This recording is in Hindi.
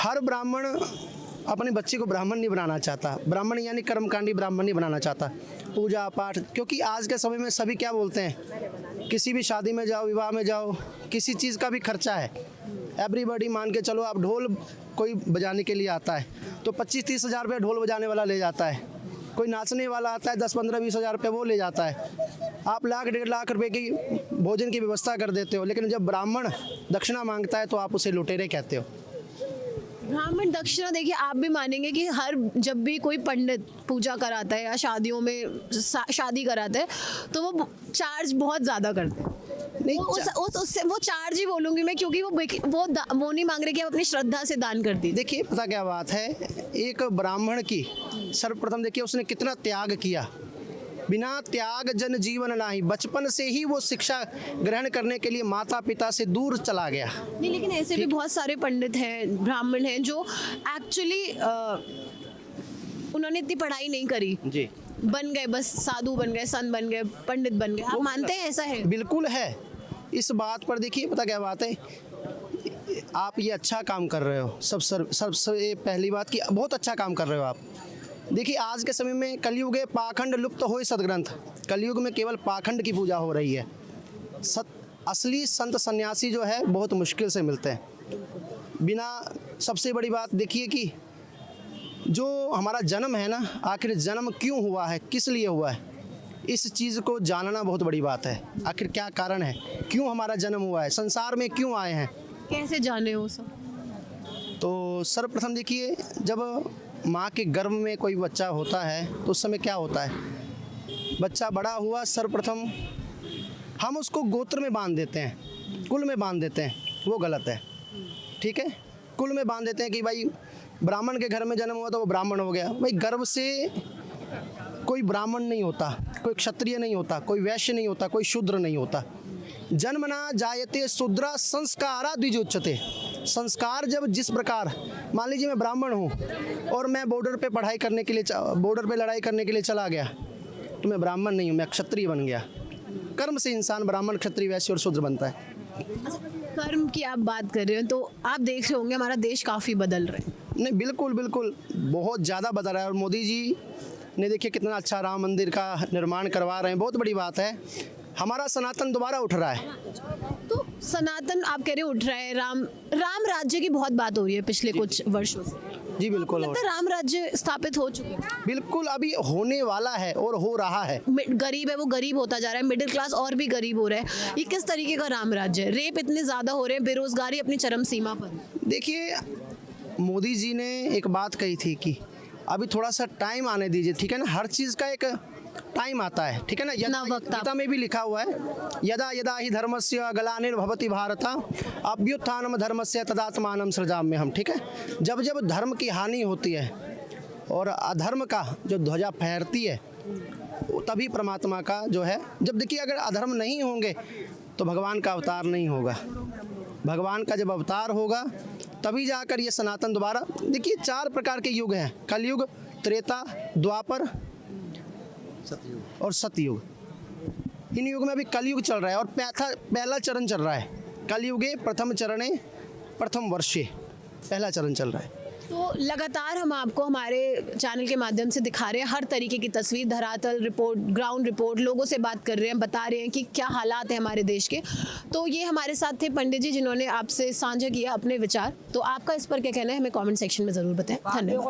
हर ब्राह्मण अपने बच्चे को ब्राह्मण नहीं बनाना चाहता, ब्राह्मण यानी कर्मकांडी ब्राह्मण नहीं बनाना चाहता। पूजा पाठ, क्योंकि आज के समय में सभी क्या बोलते हैं, किसी भी शादी में जाओ, विवाह में जाओ, किसी चीज़ का भी खर्चा है। एवरीबॉडी मान के चलो, आप ढोल कोई बजाने के लिए आता है तो 25-30 हज़ार रुपये ढोल बजाने वाला ले जाता है। कोई नाचने वाला आता है 10-15-20 हज़ार रुपये वो ले जाता है। आप 1-1.5 लाख रुपए की भोजन की व्यवस्था कर देते हो, लेकिन जब ब्राह्मण दक्षिणा मांगता है तो आप उसे लुटेरे कहते हो। ब्राह्मण दक्षिणा, देखिए आप भी मानेंगे कि हर जब भी कोई पंडित पूजा कराता है या शादियों में शादी कराता है तो वो चार्ज बहुत ज़्यादा करते हैं। नहीं, उससे वो चार्ज ही बोलूँगी मैं, क्योंकि वो नहीं मांग रहे कि आप अपनी श्रद्धा से दान कर दीजिए। देखिए पता क्या बात है, एक ब्राह्मण की सर्वप्रथम देखिए उसने कितना त्याग किया। बिना त्याग जन जीवन नाही, बचपन से ही वो शिक्षा ग्रहण करने के लिए माता पिता से दूर चला गया। नहीं, लेकिन ऐसे भी बहुत सारे पंडित हैं, ब्राह्मण हैं जो एक्चुअली उन्होंने इतनी पढ़ाई नहीं करी जी, बन गए, बस साधु बन गए, संत बन गए, पंडित बन गए। आप मानते हैं ऐसा है? बिल्कुल है। इस बात पर देखिए पता क्या बात है, आप ये अच्छा काम कर रहे हो, सबसे पहली बात कि बहुत अच्छा काम कर रहे हो आप। देखिए आज के समय में कलयुग है, पाखंड लुप्त होए सदग्रंथ। कलयुग में केवल पाखंड की पूजा हो रही है। असली संत सन्यासी जो है बहुत मुश्किल से मिलते हैं। बिना, सबसे बड़ी बात देखिए कि जो हमारा जन्म है ना, आखिर जन्म क्यों हुआ है, किस लिए हुआ है, इस चीज़ को जानना बहुत बड़ी बात है। आखिर क्या कारण है, क्यों हमारा जन्म हुआ है, संसार में क्यों आए हैं, कैसे जाने हो सब? तो सर्वप्रथम देखिए, जब माँ के गर्भ में कोई बच्चा होता है तो उस समय क्या होता है, बच्चा बड़ा हुआ, सर्वप्रथम हम उसको गोत्र में बांध देते हैं, कुल में बांध देते हैं, वो गलत है। ठीक है, कुल में बांध देते हैं कि भाई ब्राह्मण के घर में जन्म हुआ तो वो ब्राह्मण हो गया। भाई गर्भ से कोई ब्राह्मण नहीं होता, कोई क्षत्रिय नहीं होता, कोई वैश्य नहीं होता, कोई शूद्र नहीं होता। जन्मना जायते शूद्रा संस्कारा द्विजोच्यते। संस्कार जब जिस प्रकार, मान लीजिए मैं ब्राह्मण हूँ और मैं बॉर्डर पे पढ़ाई करने के लिए, बॉर्डर पे लड़ाई करने के लिए चला गया, तो मैं ब्राह्मण नहीं हूँ, मैं क्षत्रिय बन गया। कर्म से इंसान ब्राह्मण, क्षत्रिय, वैश्य और शूद्र बनता है। कर्म की आप बात कर रहे हो तो आप देख रहे होंगे हमारा देश काफ़ी बदल रहा है। नहीं, बिल्कुल बिल्कुल बहुत ज़्यादा बदल रहा है। और मोदी जी ने देखिए कितना अच्छा राम मंदिर का निर्माण करवा रहे हैं, बहुत बड़ी बात है। हमारा सनातन दोबारा उठ रहा है। तो सनातन आप कह रहे हो उठ रहा है, राम राज्य की बहुत बात हो रही है पिछले कुछ वर्षों से। जी बिल्कुल, लगता है राम राज्य स्थापित हो चुका है? बिल्कुल अभी होने वाला है और हो रहा है। गरीब है वो गरीब होता जा रहा है, मिडिल क्लास और भी गरीब हो रहा है। ये किस तरीके का राम राज्य है? रेप इतने ज़्यादा हो रहे हैं, बेरोजगारी अपनी चरम सीमा पर। देखिए मोदी जी ने एक बात कही थी कि अभी थोड़ा सा टाइम आने दीजिए, ठीक है ना, हर चीज़ का एक टाइम आता है, ठीक है ना। गीता में भी लिखा हुआ है, यदा यदा ही धर्मस्य ग्लानिर्भवति भारत अभ्युत्थानम धर्मस्य तदात्मानं सृजाम्यहम्। ठीक है, जब जब धर्म की हानि होती है और अधर्म का जो ध्वजा फहरती है, तभी परमात्मा का जो है, जब देखिए अगर अधर्म नहीं होंगे तो भगवान का अवतार नहीं होगा। भगवान का जब अवतार होगा तभी जाकर ये सनातन दोबारा, देखिए 4 प्रकार के युग हैं, कलयुग, त्रेता, द्वापर और सतयुग। इन युग में अभी कलयुग चल रहा है और पहला चरण चल रहा है। कलयुगे प्रथम चरणे प्रथम वर्षे पहला चरण चल रहा है। तो लगातार हम आपको हमारे चैनल के माध्यम से दिखा रहे हैं हर तरीके की तस्वीर, धरातल रिपोर्ट, ग्राउंड रिपोर्ट, लोगों से बात कर रहे हैं, बता रहे हैं कि क्या हालात है हमारे देश के। तो ये हमारे साथ थे पंडित जी जिन्होंने आपसे साझा किया अपने विचार। तो आपका इस पर क्या कहना है हमें कमेंट सेक्शन में ज़रूर बताएं। धन्यवाद।